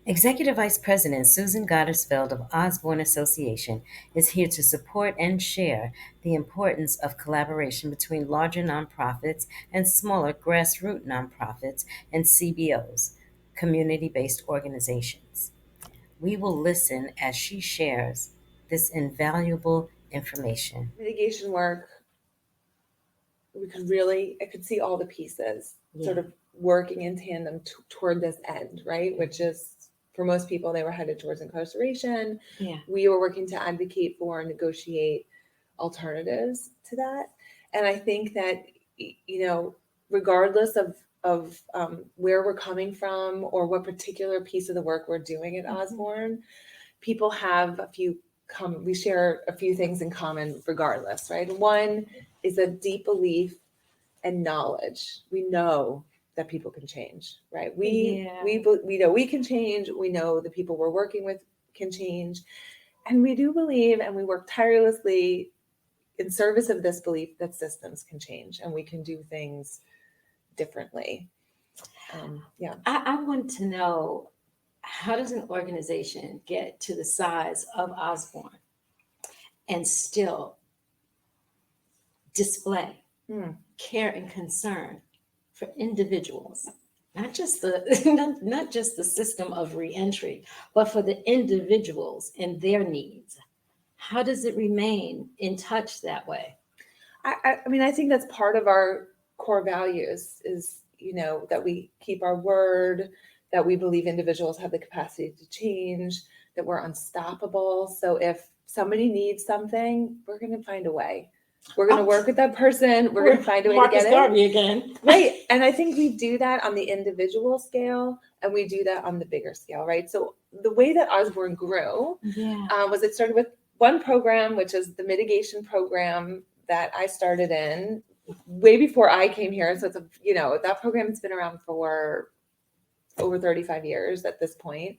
Executive Vice President Susan Gottesfeld of Osborne Association is here to support and share the importance of collaboration between larger nonprofits and smaller grassroots nonprofits and CBOs, community-based organizations. We will listen as she shares this invaluable information. Mitigation work, I could see all the pieces sort of working in tandem toward this end, right? Which is, for most people, they were headed towards incarceration. Yeah. We were working to advocate for and negotiate alternatives to that. And I think that, regardless of where we're coming from or what particular piece of the work we're doing at Osborne, people have we share a few things in common regardless, right? One is a deep belief and knowledge. We know that people can change, right? We know we can change. We know the people we're working with can change. And we do believe, and we work tirelessly in service of this belief, that systems can change and we can do things differently. I want to know, how does an organization get to the size of Osborne and still display care and concern for individuals, not just the system of reentry, but for the individuals and their needs? How does it remain in touch that way? I think that's part of our core values is, that we keep our word, that we believe individuals have the capacity to change, that we're unstoppable. So if somebody needs something, we're going to find a way. We're going to work with that person. We're going to find a way to get it. Again. Right. And I think we do that on the individual scale and we do that on the bigger scale, right? So the way that Osborne grew was it started with one program, which is the mitigation program that I started in way before I came here. So it's that program's been around for over 35 years at this point.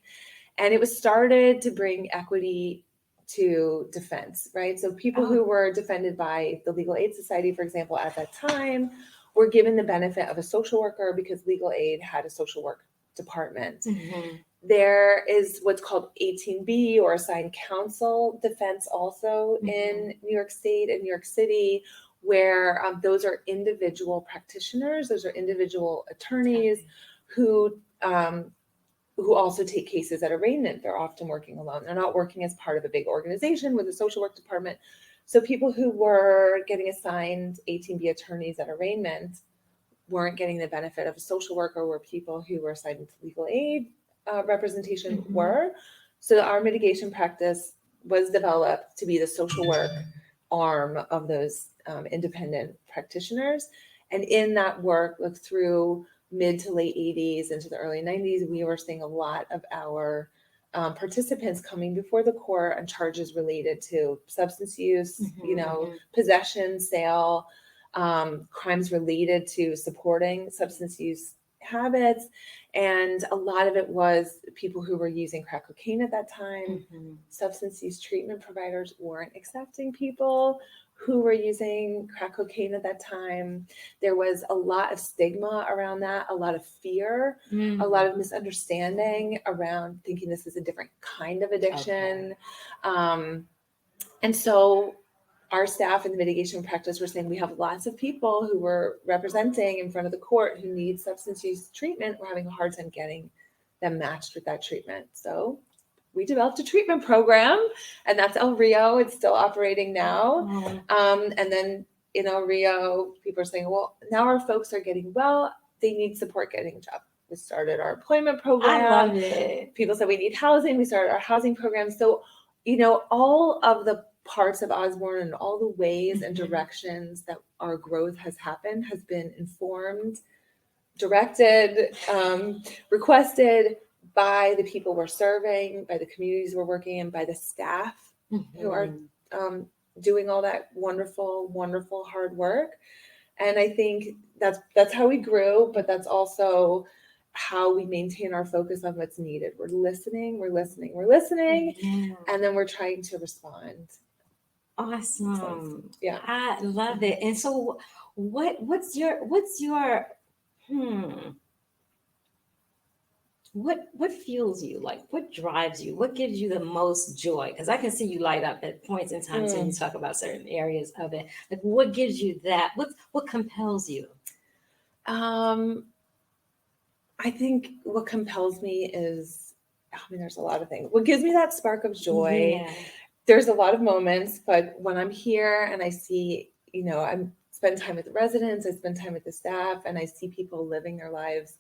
And it was started to bring equity to defense, right? So people who were defended by the Legal Aid Society, for example, at that time, were given the benefit of a social worker because legal aid had a social work department. Mm-hmm. There is what's called 18B or assigned counsel defense also in New York State and New York City, where those are individual practitioners, those are individual attorneys who also take cases at arraignment. They're often working alone. They're not working as part of a big organization with a social work department. So people who were getting assigned 18B attorneys at arraignment weren't getting the benefit of a social worker, where people who were assigned to legal aid representation were. So our mitigation practice was developed to be the social work arm of those independent practitioners. And in that work, through mid to late 80s into the early 90s, we were seeing a lot of our participants coming before the court on charges related to substance use, possession, sale, crimes related to supporting substance use habits. And a lot of it was people who were using crack cocaine at that time. Substance use treatment providers weren't accepting people who were using crack cocaine at that time. There was a lot of stigma around that, a lot of fear, a lot of misunderstanding around thinking this is a different kind of addiction. And so our staff in the mitigation practice were saying we have lots of people who we're representing in front of the court who need substance use treatment. We're having a hard time getting them matched with that treatment. So we developed a treatment program, and that's El Rio. It's still operating now. And then in El Rio, people are saying, well, now our folks are getting well. They need support getting a job. We started our employment program. I love it. People said we need housing. We started our housing program. So, all of the parts of Osborne and all the ways and directions that our growth has happened has been informed, directed, requested by the people we're serving, by the communities we're working in, by the staff who are doing all that wonderful, wonderful hard work. And I think that's how we grew, but that's also how we maintain our focus on what's needed. We're listening, and then we're trying to respond. Awesome. So, yeah. I love it. And so what's your What fuels you? Like, what drives you? What gives you the most joy? Because I can see you light up at points in times when you talk about certain areas of it. Like, what gives you that? What compels you? Um, I think what compels me is, I mean, there's a lot of things. What gives me that spark of joy, Yeah. there's a lot of moments, but when I'm here and I see, I spend time with the residents, I spend time with the staff, and I see people living their lives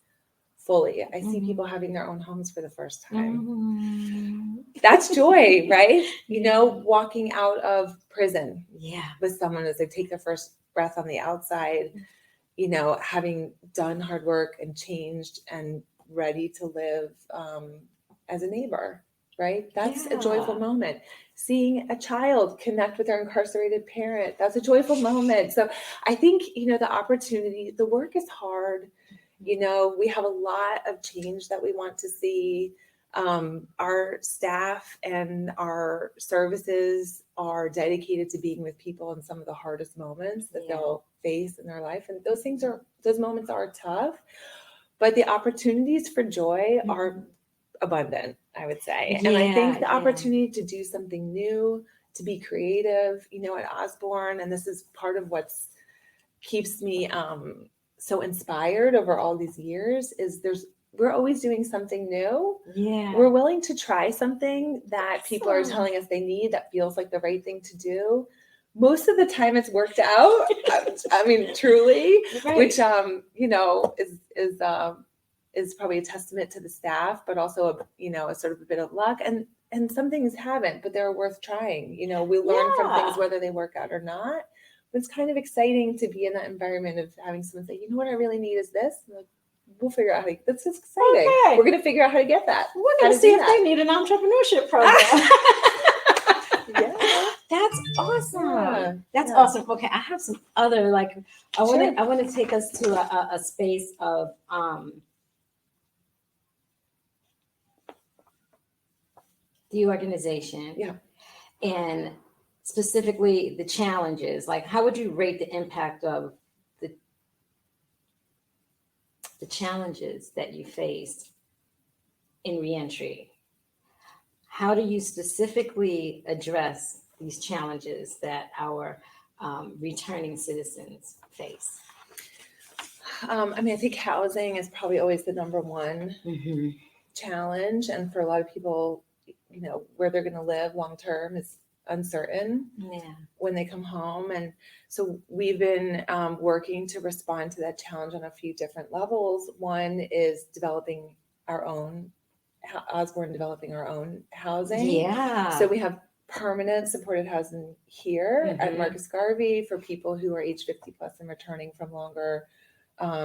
fully. I see people having their own homes for the first time. Mhm. That's joy, right? Yeah. Walking out of prison Yeah. with someone as they take their first breath on the outside, having done hard work and changed and ready to live as a neighbor, right? That's a joyful Yeah. moment. Seeing a child connect with their incarcerated parent, that's a joyful moment. So I think, the opportunity, the work is hard. We have a lot of change that we want to see. Our staff and our services are dedicated to being with people in some of the hardest moments that Yeah. they'll face in their life. And those moments are tough, but the opportunities for joy are abundant, I would say. And I think Yeah. the Yeah. opportunity to do something new, to be creative, at Osborne, and this is part of what's keeps me so inspired over all these years, is we're always doing something new. Yeah. We're willing to try something that people are Awesome. telling us they need, that feels like the right thing to do. Most of the time it's worked out. I mean, truly, Right. which is probably a testament to the staff, but also a sort of a bit of luck. And some things haven't, but they're worth trying. We learn from things Yeah. whether they work out or not. It's kind of exciting to be in that environment of having someone say, what I really need is this. And like, we'll figure out how to. That's just exciting. Okay. We're going to figure out how to get that. We're How going to to see do if that. they need an entrepreneurship program. Yeah. That's awesome. Yeah. That's Yeah. awesome. Okay, I have some other I want Sure. to I want to take us to a space of the organization. Yeah. And specifically the challenges. Like, how would you rate the impact of the challenges that you faced in reentry? How do you specifically address these challenges that our returning citizens face? I mean, I think housing is probably always the number one challenge. And for a lot of people, where they're going to live long term is uncertain when they come home. And so we've been working to respond to that challenge on a few different levels. One is Osborne developing our own housing. Yeah. So we have permanent supported housing here at Marcus Garvey for people who are age 50 plus and returning from longer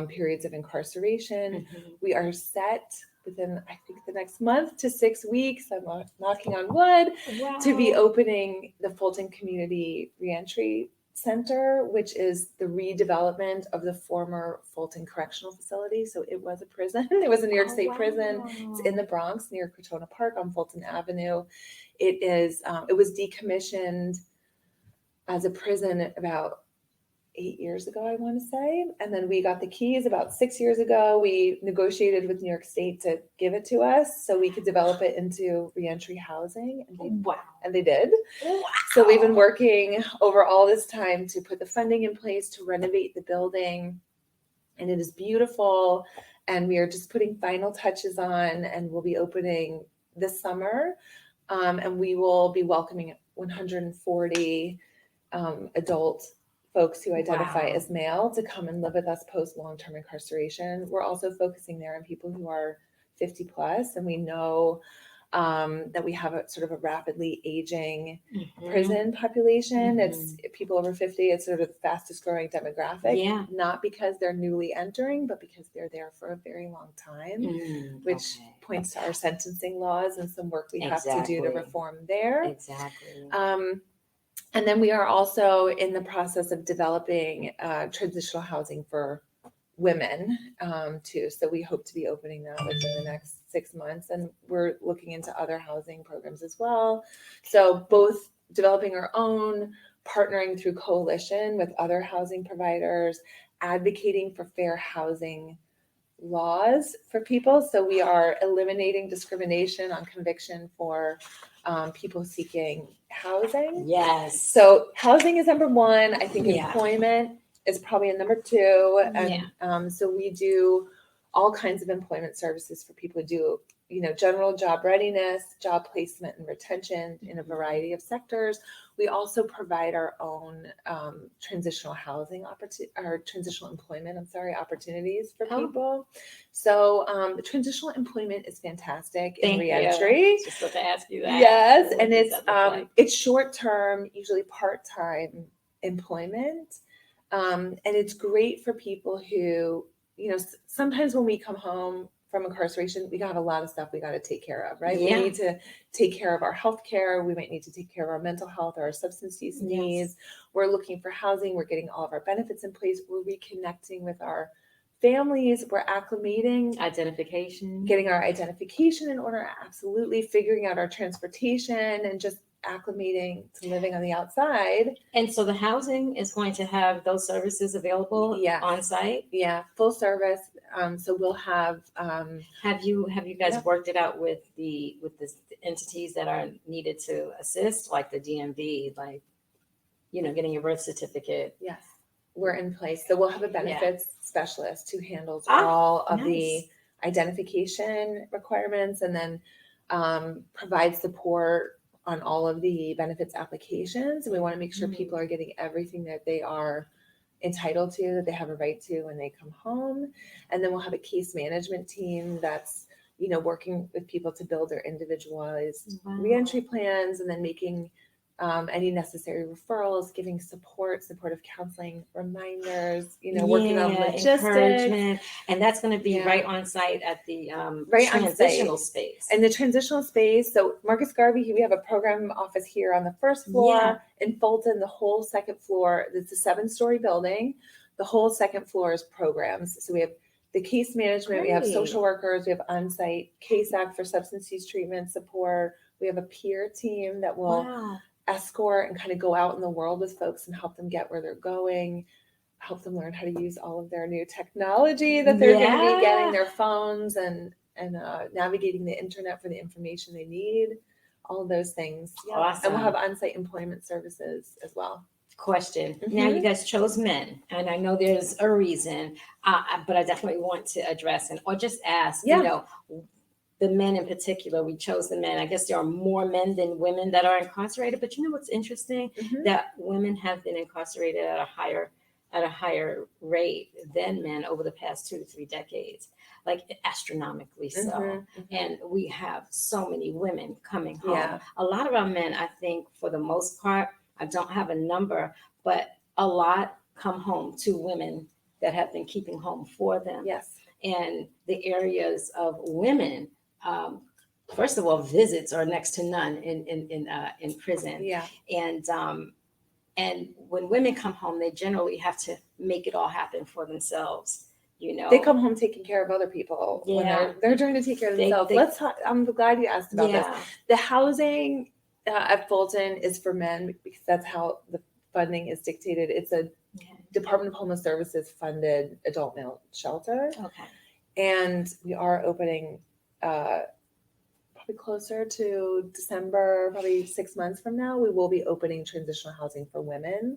periods of incarceration. We are set within, I think, the next month to 6 weeks. I'm knocking on wood to be opening the Fulton Community Reentry Center, which is the redevelopment of the former Fulton Correctional Facility. So it was a prison. It was a New York State prison. It's in the Bronx near Crotona Park on Fulton Avenue. It was decommissioned as a prison about 8 years ago, I want to say. And then we got the keys about 6 years ago. We negotiated with New York State to give it to us so we could develop it into reentry housing. And they did. Wow. So we've been working over all this time to put the funding in place to renovate the building. And it is beautiful. And we are just putting final touches on, and we'll be opening this summer. And we will be welcoming 140 adult folks who identify as male to come and live with us post long-term incarceration. We're also focusing there on people who are 50 plus, and we know that we have a sort of a rapidly aging prison population. It's people over 50. It's sort of the fastest growing demographic, not because they're newly entering, but because they're there for a very long time, which points to our sentencing laws and some work we have to do to reform there. Exactly. And then we are also in the process of developing transitional housing for women too. So we hope to be opening that within the next 6 months. And we're looking into other housing programs as well. So both developing our own, partnering through coalition with other housing providers, advocating for fair housing laws for people. So we are eliminating discrimination on conviction for people seeking housing. Yes. So housing is number one. I think Yeah. employment is probably a number two. And Yeah. so we do all kinds of employment services for people who do, general job readiness, job placement and retention in a variety of sectors. We also provide our own transitional housing transitional employment, opportunities for people. So the transitional employment is fantastic in reentry. Just to ask you that. Yes, and it's short term, usually part time employment, and it's great for people who, sometimes when we come home from incarceration, we got a lot of stuff we got to take care of, right? Yeah. We need to take care of our health care. We might need to take care of our mental health or our substance use needs. We're looking for housing. We're getting all of our benefits in place. We're reconnecting with our families. We're acclimating. Identification. Getting our identification in order. Absolutely. Figuring out our transportation and just acclimating to living on the outside. And so the housing is going to have those services available on site? Yeah, full service. So we'll have. Have you guys worked it out with the entities that are needed to assist, like the DMV, like, getting your birth certificate? Yes, we're in place. So we'll have a benefits specialist who handles all of the identification requirements and then provides support on all of the benefits applications. And we want to make sure people are getting everything that they are entitled to, that they have a right to when they come home. And then we'll have a case management team that's, working with people to build their individualized reentry plans and then making any necessary referrals, giving supportive counseling, reminders, working on logistics. Encouragement. And that's going to be right on site at the transitional space. And the transitional space, so Marcus Garvey, we have a program office here on the first floor. Yeah. In Fulton, the whole second floor, it's a 7-story building. The whole second floor is programs. So we have the case management, we have social workers, we have on-site case act for substance use treatment support. We have a peer team that will escort and kind of go out in the world with folks and help them get where they're going, help them learn how to use all of their new technology that they're going to be getting, their phones and navigating the internet for the information they need, all of those things. Awesome. And we'll have on-site employment services as well. Question. Now you guys chose men, and I know there's a reason, but I definitely want to address or just ask, the men in particular. We chose the men. I guess there are more men than women that are incarcerated, but what's interesting? That women have been incarcerated at a higher rate than men over the past 2 to 3 decades, like astronomically so. And we have so many women coming home. A lot of our men, I think, for the most part, I don't have a number, but a lot come home to women that have been keeping home for them. Yes. And the areas of women, first of all, visits are next to none in prison. Yeah. And when women come home, they generally have to make it all happen for themselves. They come home taking care of other people. When they're trying to take care of themselves. I'm glad you asked about this. The housing at Fulton is for men because that's how the funding is dictated. It's a Department of Homeless Services funded adult male shelter. Okay. And we are opening probably closer to December, probably 6 months from now, we will be opening transitional housing for women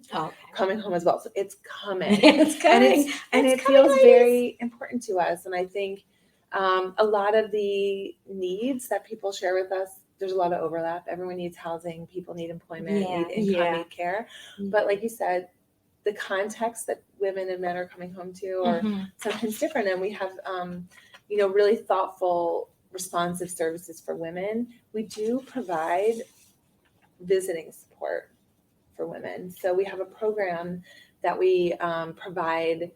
coming home as well. So it's coming. It's coming. And it feels very important to us. And I think a lot of the needs that people share with us, there's a lot of overlap. Everyone needs housing. People need employment, need income, need care. But like you said, the context that women and men are coming home to are sometimes different. And we have, really thoughtful, responsive services for women. We do provide visiting support for women. So we have a program that we provide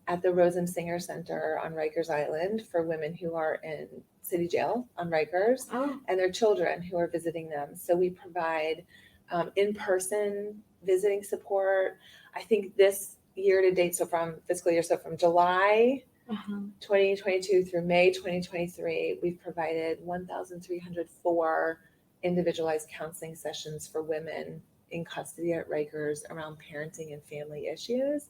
at the Rosensinger Center on Rikers Island for women who are in city jail on Rikers and their children who are visiting them. So we provide in-person visiting support. I think this year to date, so from July 2022 through May 2023, we've provided 1,304 individualized counseling sessions for women in custody at Rikers around parenting and family issues.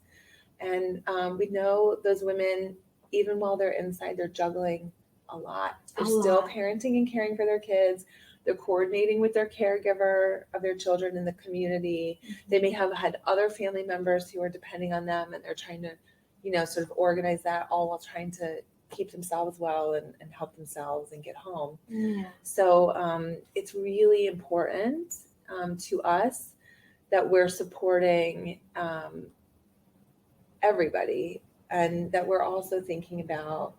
And we know those women, even while they're inside, they're juggling a lot. They're A still lot. parenting and caring for their kids. They're coordinating with their caregiver of their children in the community. They may have had other family members who are depending on them, and they're trying to, sort of organize that all while trying to keep themselves well and help themselves and get home. Yeah. So it's really important to us that we're supporting everybody, and that we're also thinking about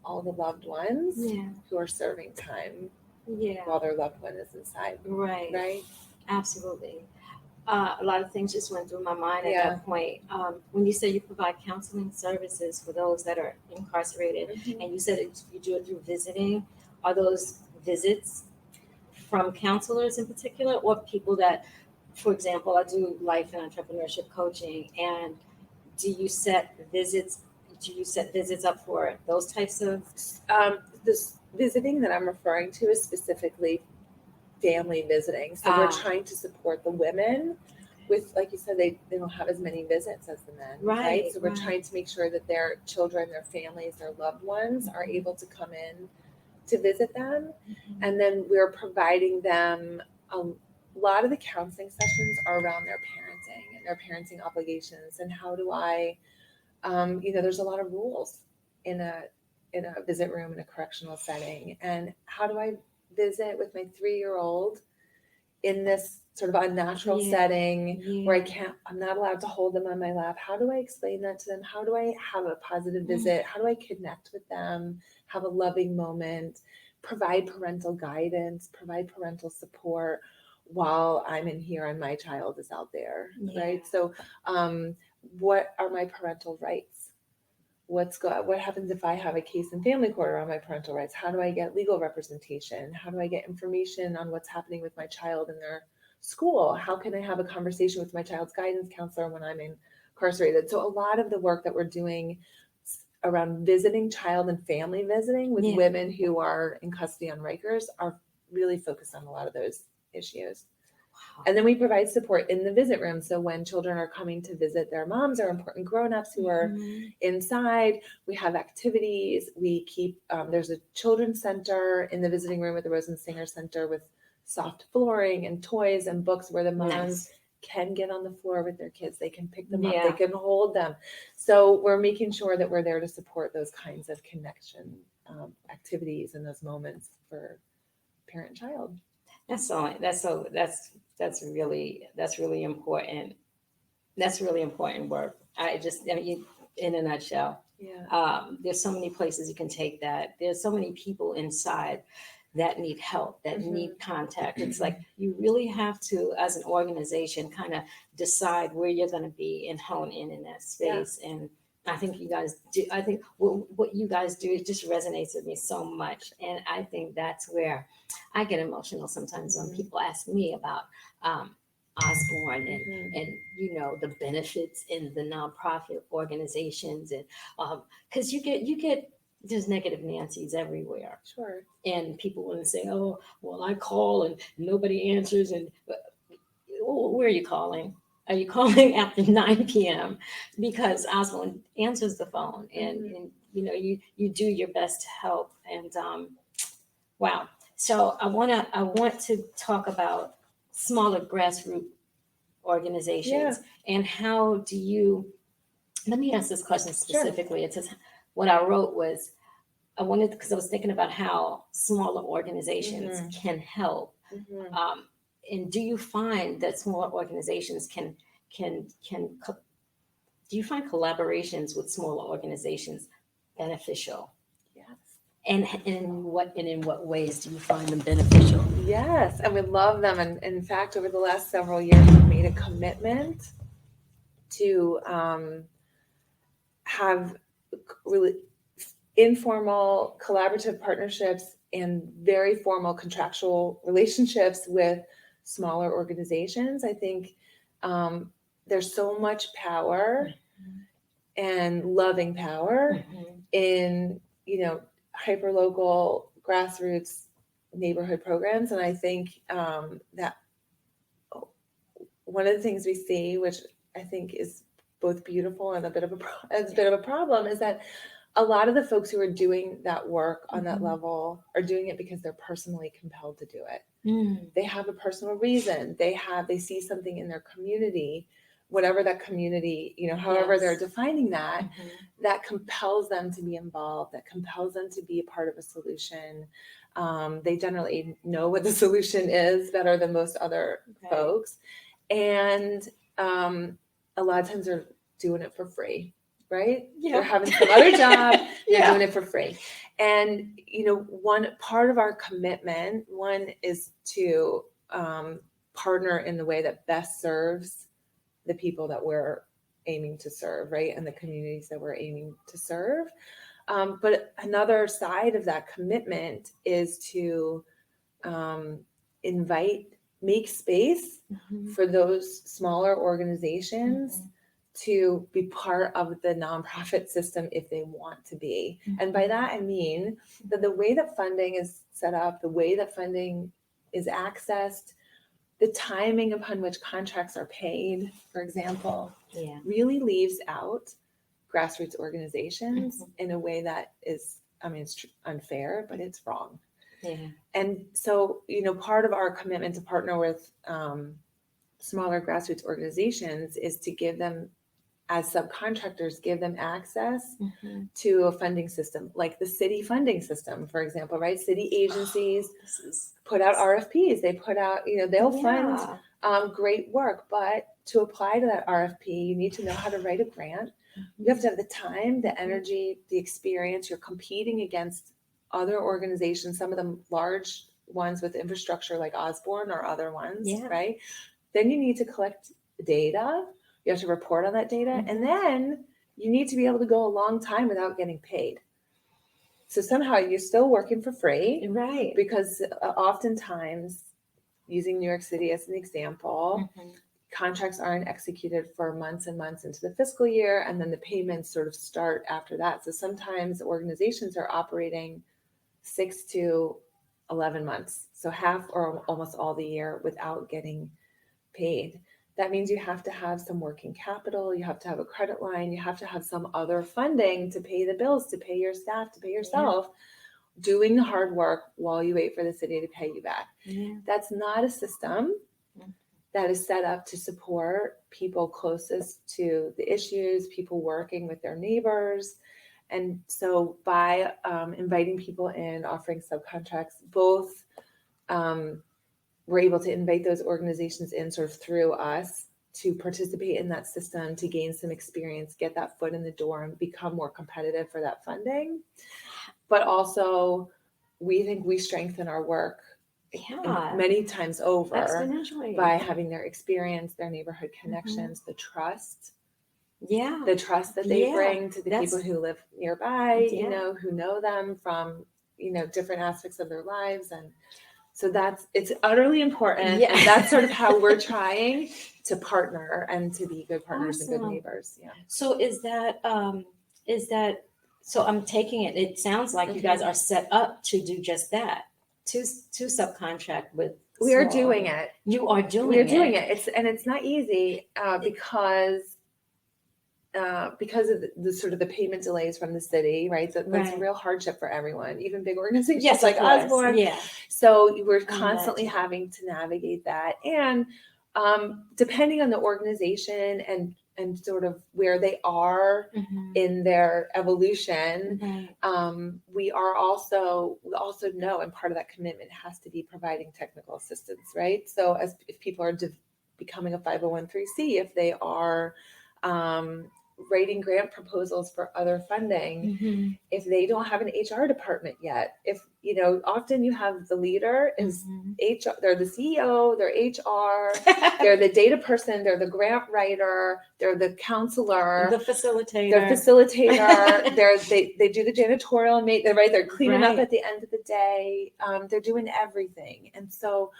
all the loved ones Yeah. who are serving time Yeah. while their loved one is inside. Right. Right? Absolutely. A lot of things just went through my mind at Yeah. that point. When you say you provide counseling services for those that are incarcerated, and you said you do it through visiting, are those visits from counselors in particular, or people that, for example, I do life and entrepreneurship coaching, and do you set visits up for those types of? This visiting that I'm referring to is specifically family visiting. So we're trying to support the women with, like you said, they don't have as many visits as the men, right? So we're trying to make sure that their children, their families, their loved ones are able to come in to visit them. And then we're providing them a lot of the counseling sessions are around their parenting and their parenting obligations, and how do I there's a lot of rules in a visit room in a correctional setting, and how do I visit with my 3-year-old in this sort of unnatural setting where I'm not allowed to hold them on my lap? How do I explain that to them? How do I have a positive visit? How do I connect with them, have a loving moment, provide parental guidance, provide parental support while I'm in here and my child is out there, right? So what are my parental rights? What happens if I have a case in family court around my parental rights? How do I get legal representation? How do I get information on what's happening with my child in their school? How can I have a conversation with my child's guidance counselor when I'm incarcerated? So a lot of the work that we're doing around visiting, child and family visiting with women who are in custody on Rikers are really focused on a lot of those issues. And then we provide support in the visit room. So when children are coming to visit their moms or important grown-ups who are inside, we have activities. We keep, there's a children's center in the visiting room at the Rosenstinger Center with soft flooring and toys and books where the moms can get on the floor with their kids. They can pick them up. They can hold them. So we're making sure that we're there to support those kinds of connection activities and those moments for parent and child. That's really important. That's really important work. In a nutshell, there's so many places you can take that. There's so many people inside that need help, that need contact. It's like you really have to, as an organization, kind of decide where you're going to be and hone in that space. And I think you guys do. I think what you guys do, it just resonates with me so much. And I think that's where I get emotional sometimes when people ask me about Osborne and the benefits in the nonprofit organizations, and because you get there's negative Nancy's everywhere. Sure. And people want to say, oh, well, I call and nobody answers. And where are you calling? Are you calling after 9 p.m.? Because Osborne answers the phone, and you do your best to help. And wow. So I want to talk about smaller grassroots organizations and how do you. Let me ask this question specifically. It says what I wrote was I wanted, because I was thinking about how smaller organizations can help. And do you find that smaller organizations can do you find collaborations with smaller organizations beneficial? Yes. And in what ways do you find them beneficial? Yes, and we love them. And in fact, over the last several years, we've made a commitment to have really informal collaborative partnerships and very formal contractual relationships with smaller organizations. I think there's so much power and loving power in hyperlocal grassroots neighborhood programs, and I think that one of the things we see, which I think is both beautiful and a bit of a problem, is that a lot of the folks who are doing that work on that level are doing it because they're personally compelled to do it. They have a personal reason. They see something in their community, whatever that community, however they're defining that, that compels them to be involved, that compels them to be a part of a solution. They generally know what the solution is better than most other folks. And a lot of times they're doing it for free, right? They're having some other job, they're doing it for free. And, one part of our commitment, is to partner in the way that best serves the people that we're aiming to serve, right? And the communities that we're aiming to serve. But another side of that commitment is to make space for those smaller organizations to be part of the nonprofit system if they want to be. And by that, I mean that the way that funding is set up, the way that funding is accessed, the timing upon which contracts are paid, for example, really leaves out grassroots organizations in a way that is, it's unfair, but it's wrong. And so, part of our commitment to partner with smaller grassroots organizations is to give them, as subcontractors, give them access to a funding system, like the city funding system, for example, right? City agencies put out RFPs. They put out, they'll fund great work, but to apply to that RFP, you need to know how to write a grant. You have to have the time, the energy, the experience. You're competing against other organizations, some of them large ones with infrastructure like Osborne or other ones, right? Then you need to collect data. You have to report on that data. And then you need to be able to go a long time without getting paid. So somehow you're still working for free. Right. Because oftentimes, using New York City as an example, contracts aren't executed for months and months into the fiscal year, and then the payments sort of start after that. So sometimes organizations are operating 6 to 11 months, so half or almost all the year without getting paid. That means you have to have some working capital, you have to have a credit line, you have to have some other funding to pay the bills, to pay your staff, to pay yourself, doing the hard work while you wait for the city to pay you back. That's not a system that is set up to support people closest to the issues, people working with their neighbors. And so by inviting people in, offering subcontracts, both we're able to invite those organizations in sort of through us to participate in that system, to gain some experience, get that foot in the door and become more competitive for that funding. But also, we think we strengthen our work many times over by having their experience, their neighborhood connections, the trust. The trust that they bring to the people who live nearby, who know them from, different aspects of their lives. And so it's utterly important. And that's sort of how we're trying to partner and to be good partners and good neighbors. So so I'm taking it, it sounds like you guys are set up to do just that, to subcontract with. We are doing it. You are doing it. We are doing it. It's not easy because of the sort of the payment delays from the city, right? That's a real hardship for everyone, even big organizations like Osborne. So we're constantly having to navigate that. And depending on the organization and sort of where they are in their evolution, we also know, and part of that commitment has to be providing technical assistance, right? So if people are becoming a 501(c), if they are writing grant proposals for other funding, if they don't have an HR department yet, if often you have the leader is HR, they're the CEO, they're HR, they're the data person, they're the grant writer, they're the counselor, the facilitator, they do the janitorial, they're cleaning up at the end of the day, they're doing everything. And so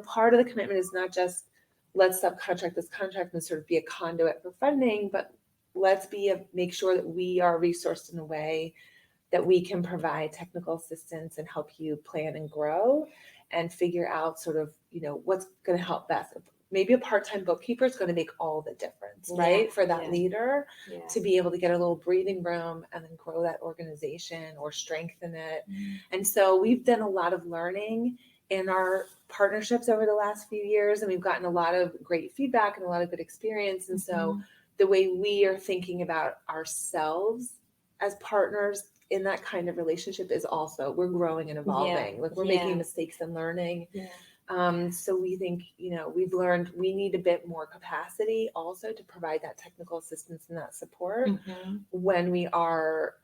part of the commitment is not just let's subcontract this contract and sort of be a conduit for funding, but let's make sure that we are resourced in a way that we can provide technical assistance and help you plan and grow and figure out sort of, what's going to help best. maybe a part-time bookkeeper is going to make all the difference, right? For that leader to be able to get a little breathing room and then grow that organization or strengthen it. And so we've done a lot of learning in our partnerships over the last few years, and we've gotten a lot of great feedback and a lot of good experience. And so the way we are thinking about ourselves as partners in that kind of relationship is also, we're growing and evolving. Like we're making mistakes and learning. So we think, we've learned we need a bit more capacity also to provide that technical assistance and that support when we are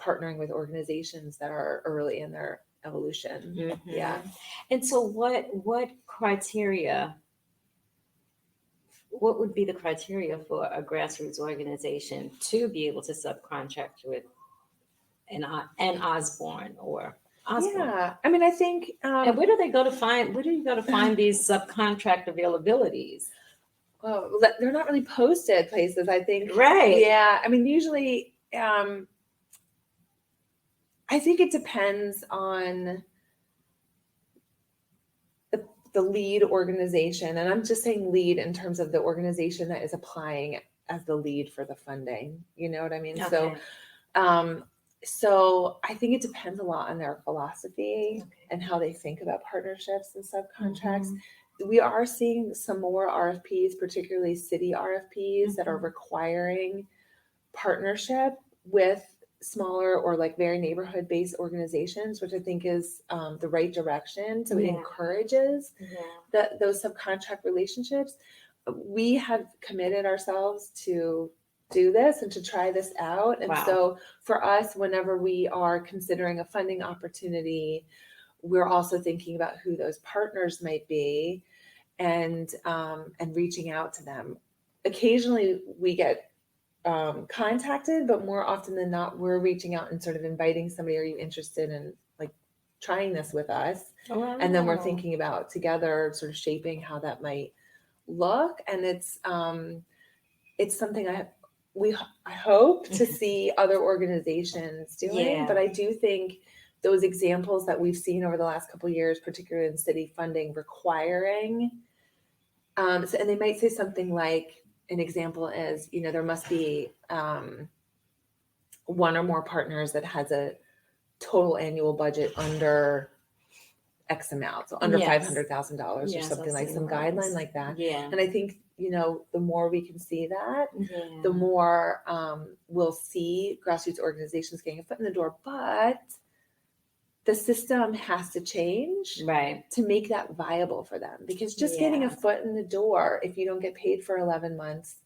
partnering with organizations that are early in their evolution. And so what criteria, what would be the criteria for a grassroots organization to be able to subcontract with an Osborne or Osborne? I mean, I think. And where do you go to find these subcontract availabilities? Oh, they're not really posted places, I think. Right. Yeah. I mean, usually, I think it depends on the lead organization. And I'm just saying lead in terms of the organization that is applying as the lead for the funding. You know what I mean? Okay. So I think it depends a lot on their philosophy and how they think about partnerships and subcontracts. We are seeing some more RFPs, particularly city RFPs that are requiring partnership with smaller or like very neighborhood based organizations, which I think is the right direction. So it encourages those subcontract relationships. We have committed ourselves to do this and to try this out. And so for us, whenever we are considering a funding opportunity, we're also thinking about who those partners might be and reaching out to them. Occasionally we get contacted, but more often than not, we're reaching out and sort of inviting somebody, are you interested in like trying this with us? And then we're thinking about together sort of shaping how that might look. And it's something I hope to see other organizations doing, but I do think those examples that we've seen over the last couple of years, particularly in city funding, requiring, and they might say something like, an example is, there must be one or more partners that has a total annual budget under X amount, so under $500,000 or something, like some guideline like that. And I think, the more we can see that, the more we'll see grassroots organizations getting a foot in the door. But the system has to change to make that viable for them, because just getting a foot in the door, if you don't get paid for 11 months,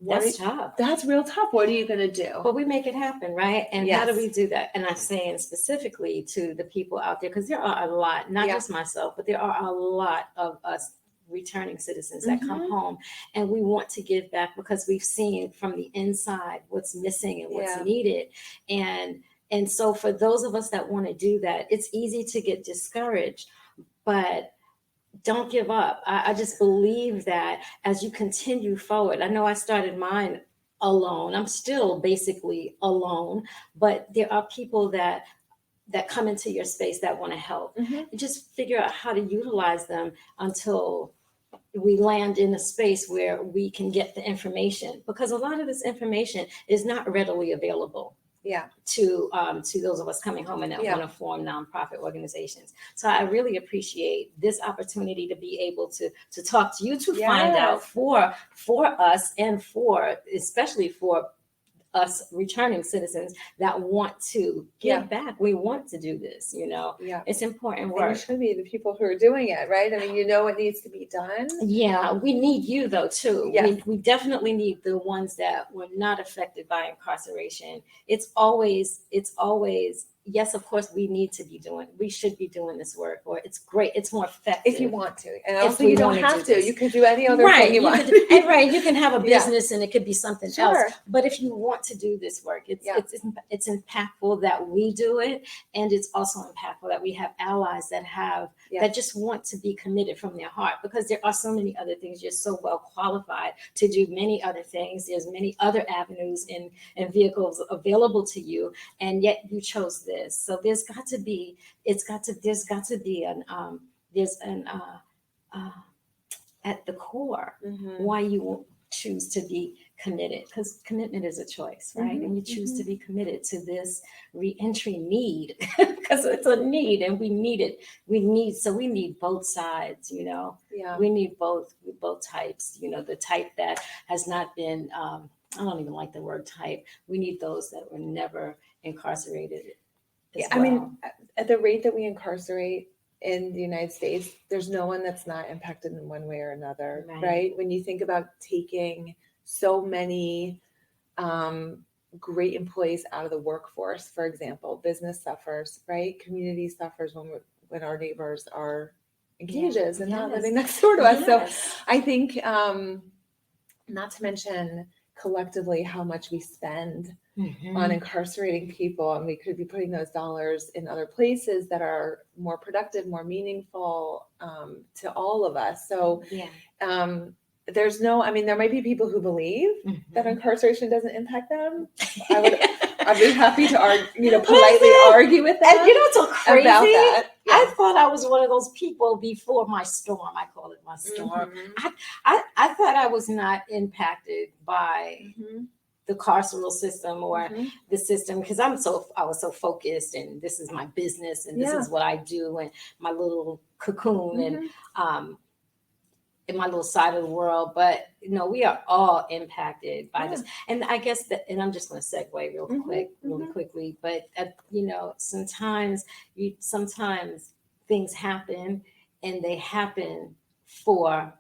that's tough. That's real tough. What are you going to do? But we make it happen, right? And how do we do that? And I'm saying specifically to the people out there, because there are a lot, not just myself, but there are a lot of us returning citizens that come home, and we want to give back because we've seen from the inside what's missing and what's needed. And so for those of us that want to do that, it's easy to get discouraged, but don't give up. I just believe that as you continue forward, I know I started mine alone. I'm still basically alone, but there are people that come into your space that want to help. Just figure out how to utilize them until we land in a space where we can get the information, because a lot of this information is not readily available to those of us coming home and that want to form nonprofit organizations. So I really appreciate this opportunity to be able to talk to you, to find out for us, and especially for us returning citizens that want to give back. We want to do this, it's important work. And it should be the people who are doing it, right? I mean, what needs to be done. We need you though too. We definitely need the ones that were not affected by incarceration. It's always yes, of course, we should be doing this work, or it's great. It's more effective. If you want to. And also you don't have to. You could do any other thing you want. You can have a business and it could be something else. But if you want to do this work, it's impactful that we do it. And it's also impactful that we have allies that that just want to be committed from their heart, because there are so many other things. You're so well qualified to do many other things. There's many other avenues and vehicles available to you. And yet you chose this. So there's got to be at the core Mhm. why you choose to be committed, because commitment is a choice, right? Mhm, And you choose to mhm. be committed to this reentry need because it's a need and we need it. We need both sides, Yeah. we need both types, the type that has not been, I don't even like the word type. We need those that were never incarcerated as I well. mean, at the rate that we incarcerate in the United States, there's no one that's not impacted in one way or another, Right. right? When you think about taking so many great employees out of the workforce, for example, business suffers, right? Community suffers when our neighbors are in Yeah. cages and not Yes. living next door to us. So Yes. I think, not to mention collectively how much we spend Mhm. on incarcerating people, and we could be putting those dollars in other places that are more productive, more meaningful to all of us. So Yeah. there's no, I mean, there might be people who believe that Mhm. incarceration doesn't impact them. I'd be happy to argue, politely Listen, argue with them And you know what's so crazy? about that. I thought I was one of those people before my storm. I call it my storm. Mhm. I thought I was not impacted by Mhm. the carceral system or Mhm. the system because I was so focused and this is my business and this Yeah. is what I do and my little cocoon and Mhm. in my little side of the world. But we are all impacted by Yeah. this. And I guess that, and I'm just going to segue Mhm. really Mhm. quickly. But sometimes things happen, and they happen for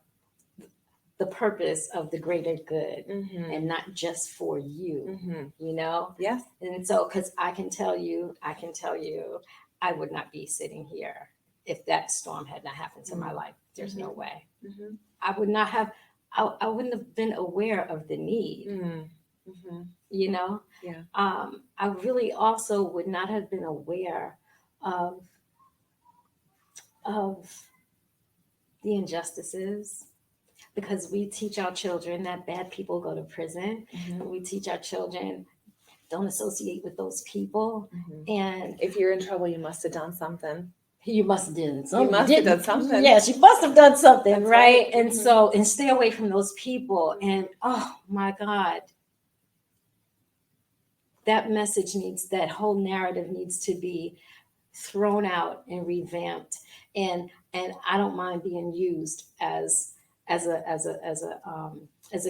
the purpose of the greater good, Mhm. and not just for you. Mhm. Yes. And so, because I can tell you, I would not be sitting here if that storm had not happened to my life. There's no way. Mhm. I would not have. I wouldn't have been aware of the need. Mhm. Yeah. I really also would not have been aware of the injustices because we teach our children that bad people go to prison. Mhm. And we teach our children don't associate with those people. Mhm. And If you're in trouble, you must have done something. you must have done something. You must have done something. Yes, you must have done something, That's right? right. And Mhm. so, and stay away from those people. And oh my God, that whole narrative needs to be thrown out and revamped. And I don't mind being used as a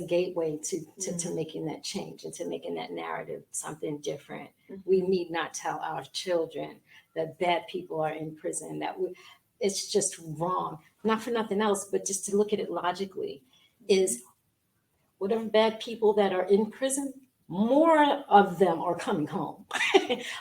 gateway to making that change and to making that narrative something different. We need not tell our children that bad people are in prison, it's just wrong. Not for nothing else, but just to look at it logically, is whatever bad people that are in prison, more of them are coming home.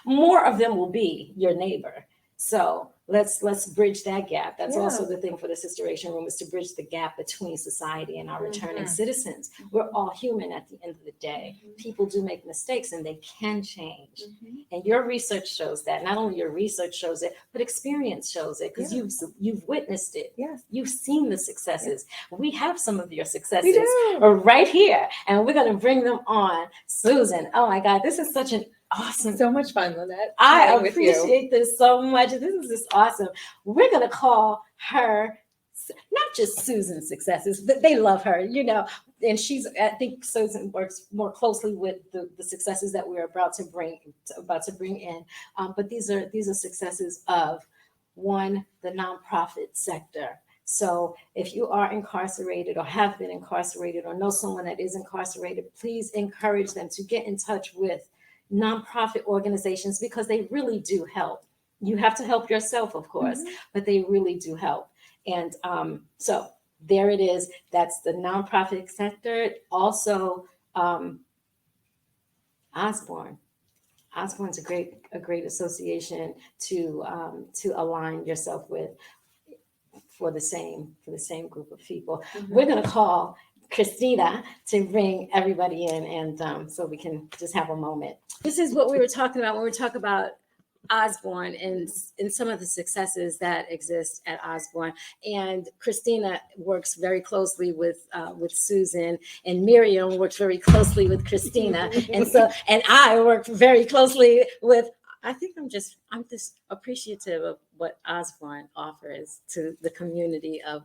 More of them will be your neighbor. So let's bridge that gap. That's also the thing for the Sisteration Room, is to bridge the gap between society and our returning citizens. We're all human at the end of the day. People do make mistakes and they can change. And your research shows that. Not only your research shows it, but experience shows it, because you've witnessed it. Yes. You've seen the successes. We have some of your We successes do. right here, and we're going to bring them on. Susan, oh my God, this is such an awesome. So much fun, Lynette. I chatting with you. appreciate this so much. This is just awesome. We're going to call her not just Susan's successes, but they love her, and I think Susan works more closely with the successes that we're about to bring in. But these are successes of the nonprofit sector. So if you are incarcerated or have been incarcerated or know someone that is incarcerated, please encourage them to get in touch with nonprofit organizations, because they really do help. You have to help yourself, of course, but they really do help. And so there it is. That's the nonprofit sector. Also, Osborne. Osborne's a great association to align yourself with for the same group of people. We're going to call Christina to bring everybody in, and so we can just have a moment. This is what we were talking about when we talk about Osborne and some of the successes that exist at Osborne. And Christina works very closely with Susan, and Miriam works very closely with Christina, and I work very closely with I think I'm just appreciative of what Osborne offers to the community of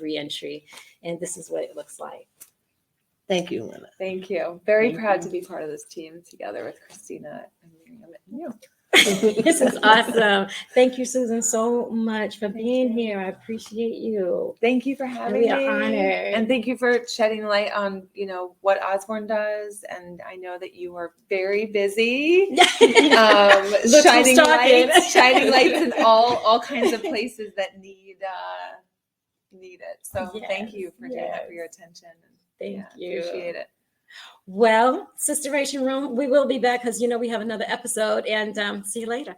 reentry, and this is what it looks like. Thank you, Lynette. Thank you. Very Thank proud you. to be part of this team together with Christina and Miriam and you. This is awesome. Thank you, Susan, so much for Thank being you. here. I appreciate you. Thank you for having we me. are honored. And thank you for shedding light on, what Osborne does. And I know that you are very busy. Look who's Shining talking. lights in all kinds of places that need it. So thank you for doing that, for your attention. Thank you. Appreciate it. Well, Sisteration Room, we will be back because we have another episode, and see you later.